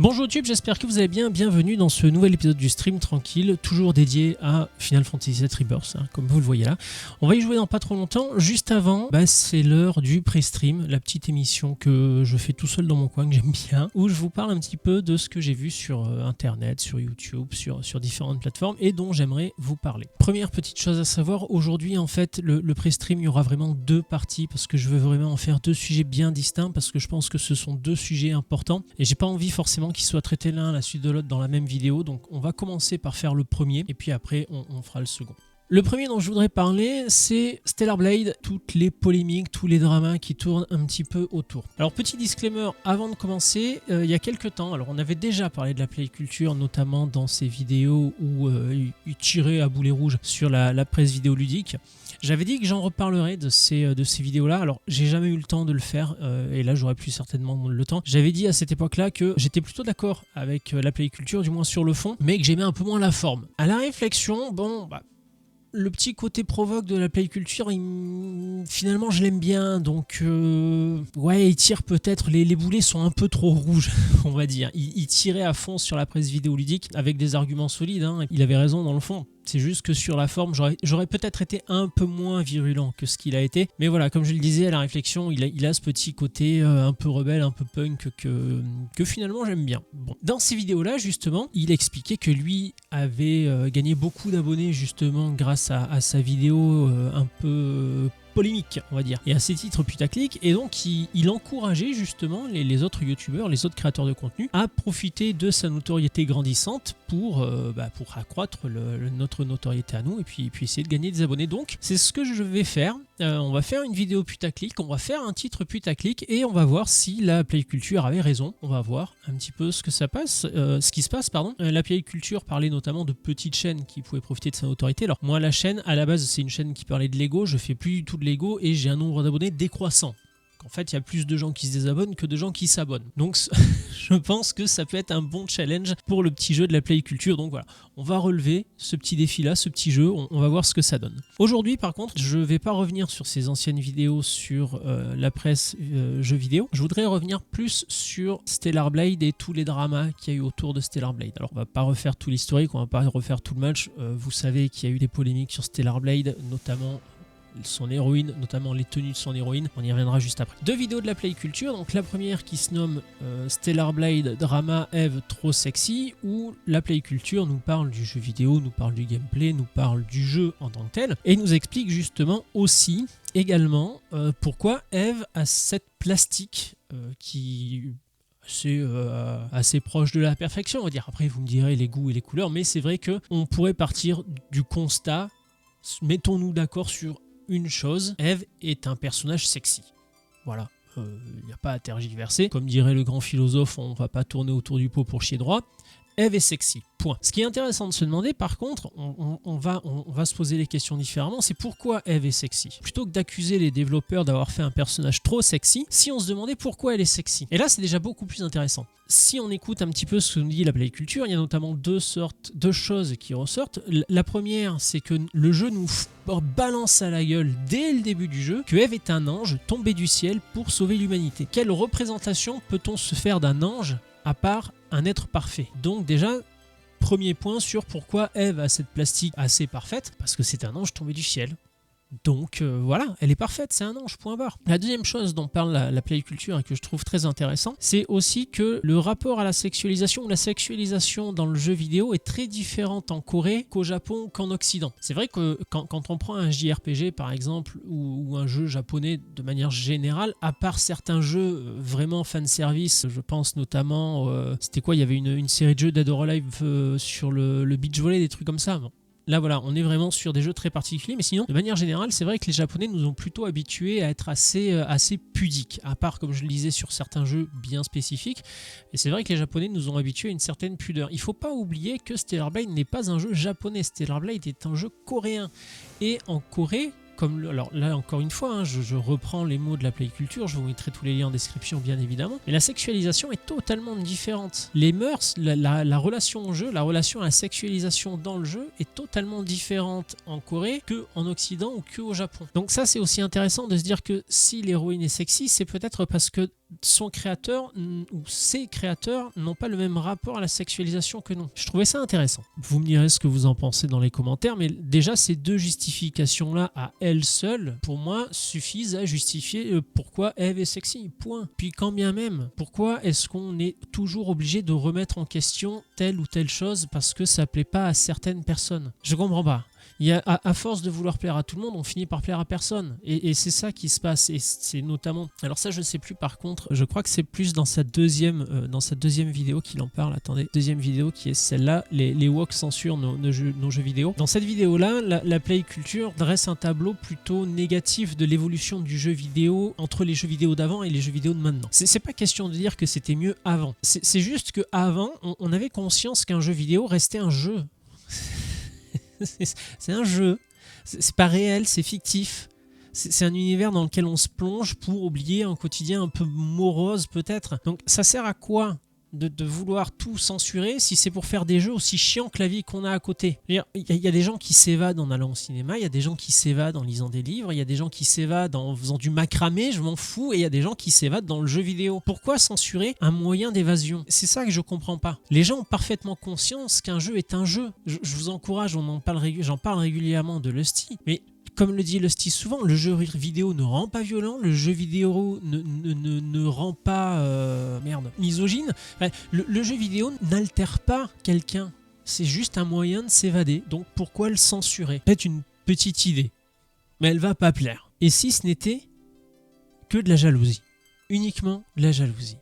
Bonjour YouTube, j'espère que vous allez bien, bienvenue dans ce nouvel épisode du stream tranquille, toujours dédié à Final Fantasy VII Rebirth, comme vous le voyez là. On va y jouer dans pas trop longtemps, juste avant, c'est l'heure du pré-stream, la petite émission que je fais tout seul dans mon coin, que j'aime bien, où je vous parle un petit peu de ce que j'ai vu sur internet, sur YouTube, sur différentes plateformes, et dont j'aimerais vous parler. Première petite chose à savoir, aujourd'hui en fait, le pré-stream, il y aura vraiment deux parties, parce que je veux vraiment en faire deux sujets bien distincts, parce que je pense que ce sont deux sujets importants, et j'ai pas envie forcément qu'ils soient traités l'un à la suite de l'autre dans la même vidéo. Donc on va commencer par faire le premier et puis après on fera le second. Le premier dont je voudrais parler, c'est Stellar Blade, toutes les polémiques, tous les dramas qui tournent un petit peu autour. Alors petit disclaimer avant de commencer, il y a quelques temps, alors on avait déjà parlé de la play culture, notamment dans ces vidéos où il tirait à boulet rouge sur la presse vidéoludique. J'avais dit que j'en reparlerai de ces vidéos-là. Alors, j'ai jamais eu le temps de le faire, et là, j'aurais plus certainement le temps. J'avais dit à cette époque-là que j'étais plutôt d'accord avec la play culture, du moins sur le fond, mais que j'aimais un peu moins la forme. À la réflexion, le petit côté provoque de la play culture, finalement, je l'aime bien. Donc, ouais, il tire peut-être, les boulets sont un peu trop rouges, on va dire. Il tirait à fond sur la presse vidéoludique avec des arguments solides, hein. Il avait raison dans le fond. C'est juste que sur la forme, j'aurais peut-être été un peu moins virulent que ce qu'il a été. Mais voilà, comme je le disais à la réflexion, il a ce petit côté un peu rebelle, un peu punk que finalement j'aime bien. Bon. Dans ces vidéos-là, justement, il expliquait que lui avait gagné beaucoup d'abonnés justement grâce à sa vidéo un peu polémique, on va dire, et à ses titres putaclic, et donc il encourageait justement les autres youtubeurs, les autres créateurs de contenu à profiter de sa notoriété grandissante pour accroître notre notoriété à nous et puis essayer de gagner des abonnés. Donc c'est ce que je vais faire. On va faire une vidéo putaclic, on va faire un titre putaclic et on va voir si la play culture avait raison. On va voir un petit peu ce qui se passe. La play culture parlait notamment de petites chaînes qui pouvaient profiter de sa notoriété. Alors moi, la chaîne à la base, c'est une chaîne qui parlait de Lego. Je fais plus du tout de Lego et j'ai un nombre d'abonnés décroissant. En fait, il y a plus de gens qui se désabonnent que de gens qui s'abonnent. Donc, je pense que ça peut être un bon challenge pour le petit jeu de la play culture. Donc voilà, on va relever ce petit défi-là, ce petit jeu, on va voir ce que ça donne. Aujourd'hui, par contre, je ne vais pas revenir sur ces anciennes vidéos sur la presse jeux vidéo. Je voudrais revenir plus sur Stellar Blade et tous les dramas qu'il y a eu autour de Stellar Blade. Alors, on va pas refaire tout l'historique, on va pas refaire tout le match. Vous savez qu'il y a eu des polémiques sur Stellar Blade, notamment son héroïne, notamment les tenues de son héroïne, on y reviendra juste après. Deux vidéos de la play culture, donc la première qui se nomme Stellar Blade Drama Eve trop sexy, où la play culture nous parle du jeu vidéo, nous parle du gameplay, nous parle du jeu en tant que tel, et nous explique justement aussi, également, pourquoi Eve a cette plastique qui c'est assez proche de la perfection, on va dire. Après, vous me direz les goûts et les couleurs, mais c'est vrai qu'on pourrait partir du constat, mettons-nous d'accord sur une chose, Eve est un personnage sexy. Voilà, il n'y a pas à tergiverser. Comme dirait le grand philosophe, on ne va pas tourner autour du pot pour chier droit. Eve est sexy, point. Ce qui est intéressant de se demander, par contre, on va se poser les questions différemment, c'est pourquoi Eve est sexy. Plutôt que d'accuser les développeurs d'avoir fait un personnage trop sexy, si on se demandait pourquoi elle est sexy. Et là, c'est déjà beaucoup plus intéressant. Si on écoute un petit peu ce que nous dit la play culture, il y a notamment deux choses qui ressortent. La première, c'est que le jeu nous balance à la gueule dès le début du jeu que Eve est un ange tombé du ciel pour sauver l'humanité. Quelle représentation peut-on se faire d'un ange à part un être parfait? Donc déjà, premier point sur pourquoi Eve a cette plastique assez parfaite, parce que c'est un ange tombé du ciel. Donc voilà, elle est parfaite, c'est un ange, point barre. La deuxième chose dont parle la play culture et que je trouve très intéressant, c'est aussi que le rapport à la sexualisation ou la sexualisation dans le jeu vidéo est très différente en Corée qu'au Japon qu'en Occident. C'est vrai que quand on prend un JRPG par exemple ou un jeu japonais de manière générale, à part certains jeux vraiment fanservice, je pense notamment, c'était quoi, il y avait une série de jeux Dead or Alive sur le beach volley, des trucs comme ça. Bon. Là voilà, on est vraiment sur des jeux très particuliers, mais sinon, de manière générale, c'est vrai que les Japonais nous ont plutôt habitués à être assez pudiques, à part, comme je le disais, sur certains jeux bien spécifiques, et c'est vrai que les Japonais nous ont habitués à une certaine pudeur. Il ne faut pas oublier que Stellar Blade n'est pas un jeu japonais, Stellar Blade est un jeu coréen, et en Corée, alors là encore une fois, je reprends les mots de la play culture, je vous mettrai tous les liens en description bien évidemment, mais la sexualisation est totalement différente. Les mœurs, la relation au jeu, la relation à la sexualisation dans le jeu est totalement différente en Corée qu'en Occident ou qu'au Japon. Donc ça c'est aussi intéressant de se dire que si l'héroïne est sexy, c'est peut-être parce que son créateur ou ses créateurs n'ont pas le même rapport à la sexualisation que nous. Je trouvais ça intéressant. Vous me direz ce que vous en pensez dans les commentaires, mais déjà ces deux justifications-là à elles seules, pour moi, suffisent à justifier pourquoi Eve est sexy. Point. Puis quand bien même, pourquoi est-ce qu'on est toujours obligé de remettre en question telle ou telle chose parce que ça plaît pas à certaines personnes? Je comprends pas. Il y a, à force de vouloir plaire à tout le monde, on finit par plaire à personne. Et c'est ça qui se passe. Et c'est notamment... Alors ça, je ne sais plus par contre. Je crois que c'est plus dans sa deuxième vidéo qu'il en parle. Attendez. Deuxième vidéo qui est celle-là. Les woke censurent nos jeux vidéo. Dans cette vidéo-là, la Play Culture dresse un tableau plutôt négatif de l'évolution du jeu vidéo entre les jeux vidéo d'avant et les jeux vidéo de maintenant. C'est pas question de dire que c'était mieux avant. C'est juste qu'avant, on avait conscience qu'un jeu vidéo restait un jeu. C'est un jeu, c'est pas réel, c'est fictif. C'est un univers dans lequel on se plonge pour oublier un quotidien un peu morose peut-être. Donc ça sert à quoi de vouloir tout censurer si c'est pour faire des jeux aussi chiants que la vie qu'on a à côté? Il y a des gens qui s'évadent en allant au cinéma, il y a des gens qui s'évadent en lisant des livres, il y a des gens qui s'évadent en faisant du macramé, je m'en fous, et il y a des gens qui s'évadent dans le jeu vidéo. Pourquoi censurer un moyen d'évasion? C'est ça que je comprends pas. Les gens ont parfaitement conscience qu'un jeu est un jeu. Je vous encourage, j'en parle régulièrement de Lusty, mais comme le dit Lusty souvent, le jeu vidéo ne rend pas violent, le jeu vidéo ne rend pas misogyne. Le jeu vidéo n'altère pas quelqu'un. C'est juste un moyen de s'évader. Donc pourquoi le censurer? Peut-être une petite idée, mais elle va pas plaire. Et si ce n'était que de la jalousie? Uniquement de la jalousie.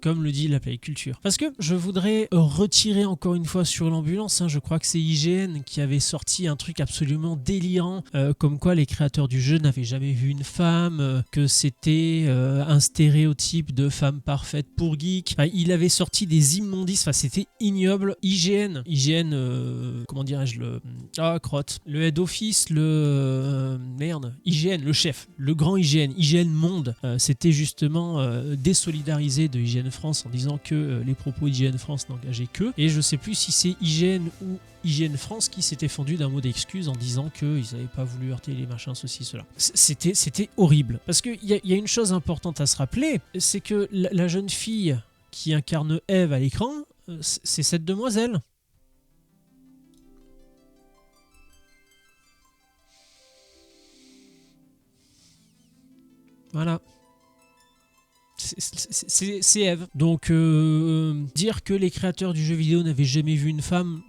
Comme le dit la Play Culture. Parce que je voudrais retirer encore une fois sur l'ambulance, je crois que c'est IGN qui avait sorti un truc absolument délirant, comme quoi les créateurs du jeu n'avaient jamais vu une femme, que c'était un stéréotype de femme parfaite pour geek. Enfin, il avait sorti des immondices, c'était ignoble. IGN, comment dirais-je, le head office, IGN, le chef, le grand IGN Monde, c'était justement désolidarisé de IGN France en disant que les propos d'IGN France n'engageaient que. Et je sais plus si c'est IGN ou IGN France qui s'était fendu d'un mot d'excuse en disant qu'ils n'avaient pas voulu heurter les machins, ceci, cela. C'était horrible. Parce qu'il y a une chose importante à se rappeler, c'est que la jeune fille qui incarne Eve à l'écran, c'est cette demoiselle. Voilà. C'est Eve. Donc, dire que les créateurs du jeu vidéo n'avaient jamais vu une femme...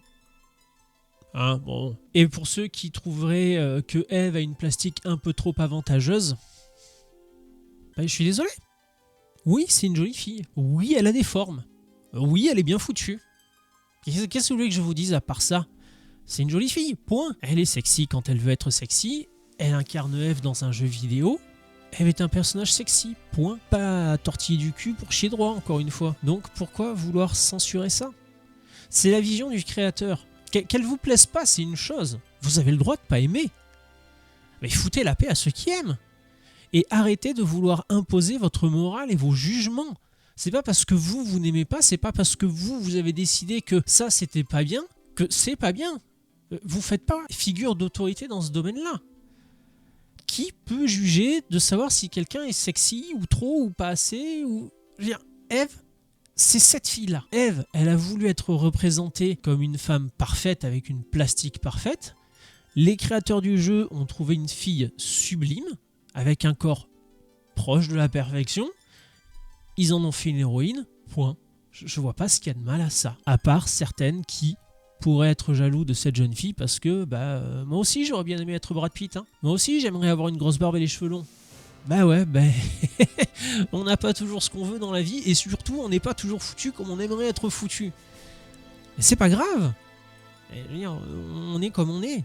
bon. Et pour ceux qui trouveraient que Eve a une plastique un peu trop avantageuse, je suis désolé. Oui, c'est une jolie fille. Oui, elle a des formes. Oui, elle est bien foutue. Qu'est-ce que vous voulez que je vous dise à part ça? C'est une jolie fille, point. Elle est sexy quand elle veut être sexy. Elle incarne Eve dans un jeu vidéo. Elle est un personnage sexy, point. Pas à tortiller du cul pour chier droit, encore une fois. Donc pourquoi vouloir censurer ça? C'est la vision du créateur. Qu'elle vous plaise pas, c'est une chose. Vous avez le droit de pas aimer. Mais foutez la paix à ceux qui aiment. Et arrêtez de vouloir imposer votre morale et vos jugements. C'est pas parce que vous n'aimez pas, c'est pas parce que vous avez décidé que ça c'était pas bien, que c'est pas bien. Vous faites pas figure d'autorité dans ce domaine-là. Qui peut juger de savoir si quelqu'un est sexy ou trop ou pas assez ou... Je veux dire, Eve, c'est cette fille-là. Eve, elle a voulu être représentée comme une femme parfaite avec une plastique parfaite. Les créateurs du jeu ont trouvé une fille sublime avec un corps proche de la perfection. Ils en ont fait une héroïne, point. Je vois pas ce qu'il y a de mal à ça. À part certaines qui pourraient être jaloux de cette jeune fille parce que moi aussi j'aurais bien aimé être Brad Pitt. Moi aussi j'aimerais avoir une grosse barbe et les cheveux longs. On n'a pas toujours ce qu'on veut dans la vie et surtout on n'est pas toujours foutu comme on aimerait être foutu. Mais c'est pas grave. On est comme on est.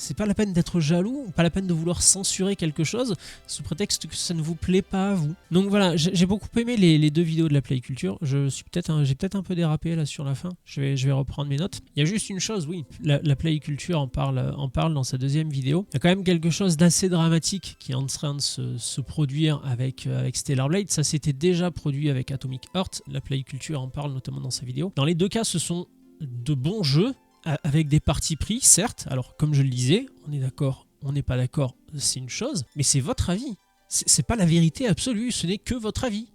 C'est pas la peine d'être jaloux, pas la peine de vouloir censurer quelque chose sous prétexte que ça ne vous plaît pas à vous. Donc voilà, j'ai beaucoup aimé les deux vidéos de la Play Culture. J'ai peut-être un peu dérapé là sur la fin. Je vais reprendre mes notes. Il y a juste une chose, oui, la Play Culture en parle dans sa deuxième vidéo. Il y a quand même quelque chose d'assez dramatique qui est en train de se produire avec Stellar Blade. Ça s'était déjà produit avec Atomic Heart. La Play Culture en parle notamment dans sa vidéo. Dans les deux cas, ce sont de bons jeux, avec des partis pris, certes. Alors, comme je le disais, on est d'accord, on n'est pas d'accord, c'est une chose, mais c'est votre avis. C'est pas la vérité absolue, ce n'est que votre avis.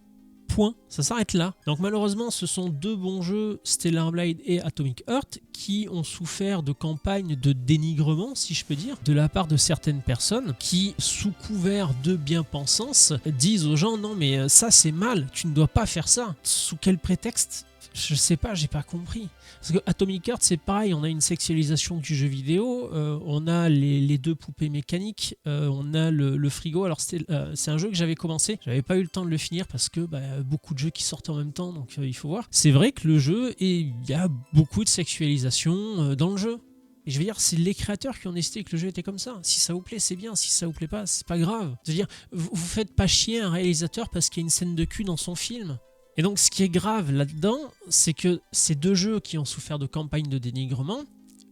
Point, ça s'arrête là. Donc malheureusement, ce sont deux bons jeux, Stellar Blade et Atomic Heart, qui ont souffert de campagnes de dénigrement, si je peux dire, de la part de certaines personnes qui, sous couvert de bien-pensance, disent aux gens « Non mais ça c'est mal, tu ne dois pas faire ça ». Sous quel prétexte ? Je sais pas, j'ai pas compris. Parce que Atomic Heart, c'est pareil, on a une sexualisation du jeu vidéo, on a les deux poupées mécaniques, on a le frigo. Alors c'est un jeu que j'avais commencé, j'avais pas eu le temps de le finir parce que beaucoup de jeux qui sortent en même temps, donc il faut voir. C'est vrai que le jeu, il y a beaucoup de sexualisation dans le jeu. Et je veux dire, c'est les créateurs qui ont décidé que le jeu était comme ça. Si ça vous plaît, c'est bien. Si ça vous plaît pas, c'est pas grave. C'est-à-dire, vous faites pas chier un réalisateur parce qu'il y a une scène de cul dans son film. Et donc ce qui est grave là-dedans, c'est que ces deux jeux qui ont souffert de campagnes de dénigrement,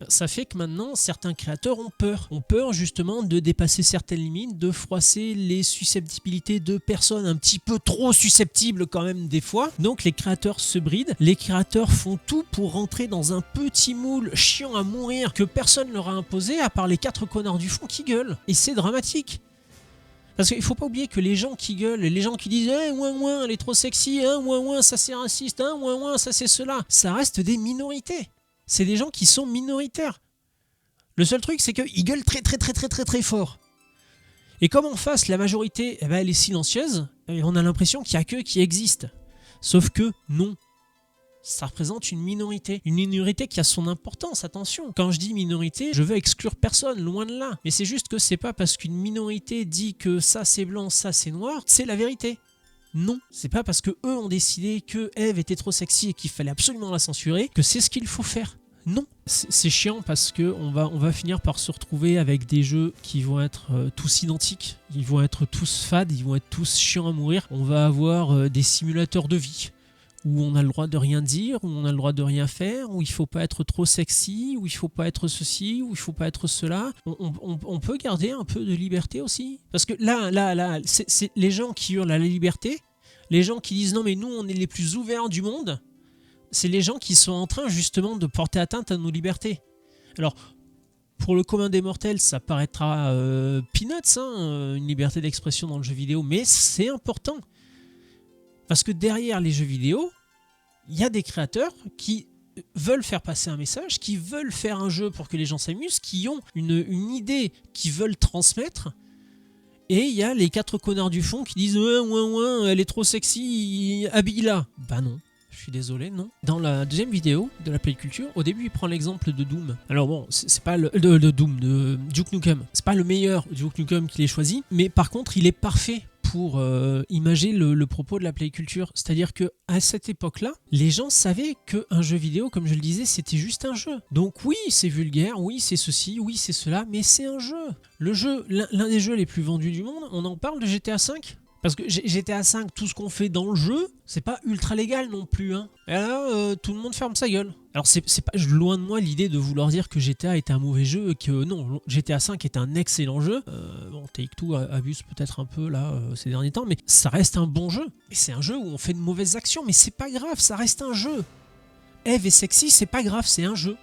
ça fait que maintenant certains créateurs ont peur. Ont peur justement de dépasser certaines limites, de froisser les susceptibilités de personnes un petit peu trop susceptibles quand même des fois. Donc les créateurs se brident, les créateurs font tout pour rentrer dans un petit moule chiant à mourir que personne leur a imposé à part les 4 connards du fond qui gueulent. Et c'est dramatique. Parce qu'il faut pas oublier que les gens qui gueulent, les gens qui disent ouin, elle est trop sexy, ouin, ça c'est raciste, ouin, ça c'est cela, ça reste des minorités. C'est des gens qui sont minoritaires. Le seul truc, c'est qu'ils gueulent très fort. Et comme en face, la majorité, elle est silencieuse, et on a l'impression qu'il n'y a qu'eux qui existent. Sauf que non. Ça représente une minorité qui a son importance, attention. Quand je dis minorité, je veux exclure personne, loin de là. Mais c'est juste que c'est pas parce qu'une minorité dit que ça c'est blanc, ça c'est noir, c'est la vérité. Non, c'est pas parce que eux ont décidé que Eve était trop sexy et qu'il fallait absolument la censurer que c'est ce qu'il faut faire. Non, c'est chiant parce que on va finir par se retrouver avec des jeux qui vont être tous identiques, ils vont être tous fades, ils vont être tous chiants à mourir. On va avoir des simulateurs de vie où on a le droit de rien dire, où on a le droit de rien faire, où il faut pas être trop sexy, où il faut pas être ceci, où il faut pas être cela. On peut garder un peu de liberté aussi. Parce que là, c'est les gens qui hurlent à la liberté, les gens qui disent non mais nous on est les plus ouverts du monde, c'est les gens qui sont en train justement de porter atteinte à nos libertés. Alors, pour le commun des mortels, ça paraîtra peanuts, une liberté d'expression dans le jeu vidéo, mais c'est important. Parce que derrière les jeux vidéo, il y a des créateurs qui veulent faire passer un message, qui veulent faire un jeu pour que les gens s'amusent, qui ont une idée qu'ils veulent transmettre. Et il y a les 4 connards du fond qui disent ouin, elle est trop sexy, habille-la. Bah non, je suis désolé, non. Dans la deuxième vidéo de la Play Culture, au début il prend l'exemple de Doom. Alors bon, c'est pas de Doom, de Duke Nukem. C'est pas le meilleur Duke Nukem qu'il ait choisi, mais par contre il est parfait pour imager le propos de la Play Culture. C'est-à-dire qu'à cette époque-là, les gens savaient qu'un jeu vidéo, comme je le disais, c'était juste un jeu. Donc oui, c'est vulgaire, oui, c'est ceci, oui, c'est cela, mais c'est un jeu. Le jeu, l'un des jeux les plus vendus du monde, on en parle de GTA V ? Parce que GTA V, tout ce qu'on fait dans le jeu, c'est pas ultra légal non plus. Et là, tout le monde ferme sa gueule. Alors c'est pas loin de moi l'idée de vouloir dire que GTA était un mauvais jeu et que non, GTA V est un excellent jeu. Bon, Take-Two abuse peut-être un peu là ces derniers temps, mais ça reste un bon jeu. Et c'est un jeu où on fait de mauvaises actions, mais c'est pas grave, ça reste un jeu. Eve est sexy, c'est pas grave, c'est un jeu.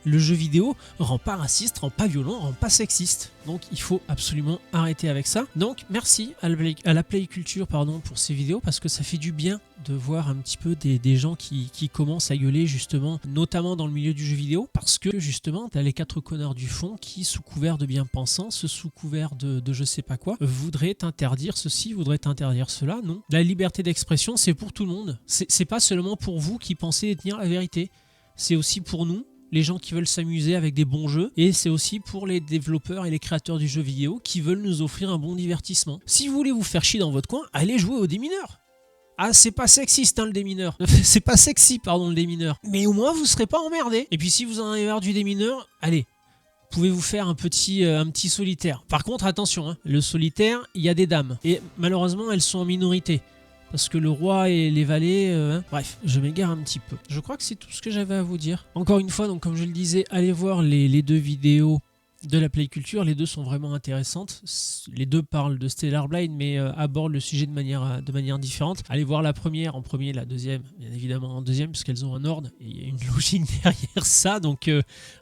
Le jeu vidéo rend pas raciste, rend pas violent, rend pas sexiste. Donc il faut absolument arrêter avec ça. Donc merci à la Play Culture pour ces vidéos, parce que ça fait du bien de voir un petit peu des gens qui commencent à gueuler justement, notamment dans le milieu du jeu vidéo, parce que justement t'as les 4 connards du fond qui, sous couvert de bien-pensance, sous couvert de je sais pas quoi, voudraient t'interdire ceci, voudraient t'interdire cela. Non, la liberté d'expression c'est pour tout le monde. C'est pas seulement pour vous qui pensez détenir la vérité, c'est aussi pour nous, les gens qui veulent s'amuser avec des bons jeux, et c'est aussi pour les développeurs et les créateurs du jeu vidéo qui veulent nous offrir un bon divertissement. Si vous voulez vous faire chier dans votre coin, allez jouer au démineur. Ah, c'est pas sexiste le démineur. C'est pas sexy, pardon, le démineur. Mais au moins vous serez pas emmerdé. Et puis si vous en avez marre du démineur, allez, pouvez-vous faire un petit solitaire. Par contre, attention, le solitaire, il y a des dames. Et malheureusement, elles sont en minorité. Parce que le roi et les valets... Bref, je m'égare un petit peu. Je crois que c'est tout ce que j'avais à vous dire. Encore une fois, donc comme je le disais, allez voir les 2 vidéos de la play culture. Les deux sont vraiment intéressantes. Les deux parlent de Stellar Blade, mais abordent le sujet de manière différente. Allez voir la première en premier, la deuxième, bien évidemment en deuxième, parce qu'elles ont un ordre et il y a une logique derrière ça. Donc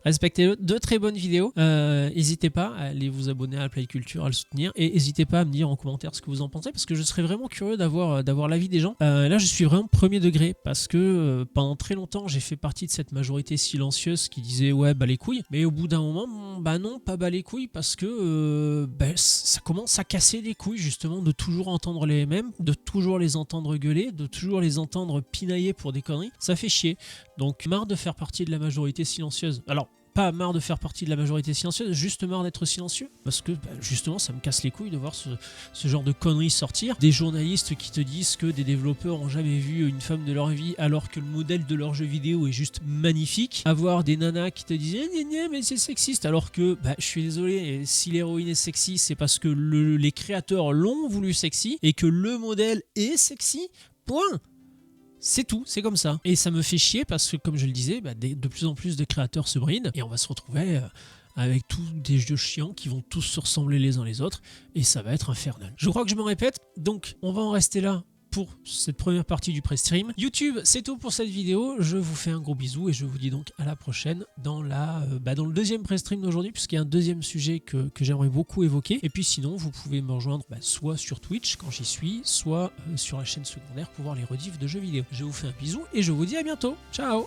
respectez-le. Deux très bonnes vidéos. N'hésitez pas à aller vous abonner à la play culture, à le soutenir, et n'hésitez pas à me dire en commentaire ce que vous en pensez, parce que je serais vraiment curieux d'avoir l'avis des gens. Là, je suis vraiment premier degré, parce que pendant très longtemps, j'ai fait partie de cette majorité silencieuse qui disait ouais, bah les couilles. Mais au bout d'un moment, bah non, pas bah les couilles, parce que ça commence à casser les couilles, justement, de toujours entendre les mêmes, de toujours les entendre gueuler, de toujours les entendre pinailler pour des conneries. Ça fait chier. Donc, marre de faire partie de la majorité silencieuse. Alors, pas marre de faire partie de la majorité silencieuse, juste marre d'être silencieux, parce que justement ça me casse les couilles de voir ce genre de conneries sortir. Des journalistes qui te disent que des développeurs ont jamais vu une femme de leur vie alors que le modèle de leur jeu vidéo est juste magnifique. Avoir des nanas qui te disent mais c'est sexiste, alors que je suis désolé, si l'héroïne est sexy, c'est parce que les créateurs l'ont voulu sexy et que le modèle est sexy. Point. C'est tout, c'est comme ça. Et ça me fait chier parce que, comme je le disais, de plus en plus de créateurs se brident et on va se retrouver avec tous des jeux chiants qui vont tous se ressembler les uns les autres et ça va être infernal. Je crois que je me répète, donc on va en rester là pour cette première partie du pré-stream. YouTube, c'est tout pour cette vidéo. Je vous fais un gros bisou et je vous dis donc à la prochaine dans le deuxième pré-stream d'aujourd'hui, puisqu'il y a un deuxième sujet que j'aimerais beaucoup évoquer. Et puis sinon, vous pouvez me rejoindre soit sur Twitch quand j'y suis, soit sur la chaîne secondaire pour voir les rediffs de jeux vidéo. Je vous fais un bisou et je vous dis à bientôt. Ciao!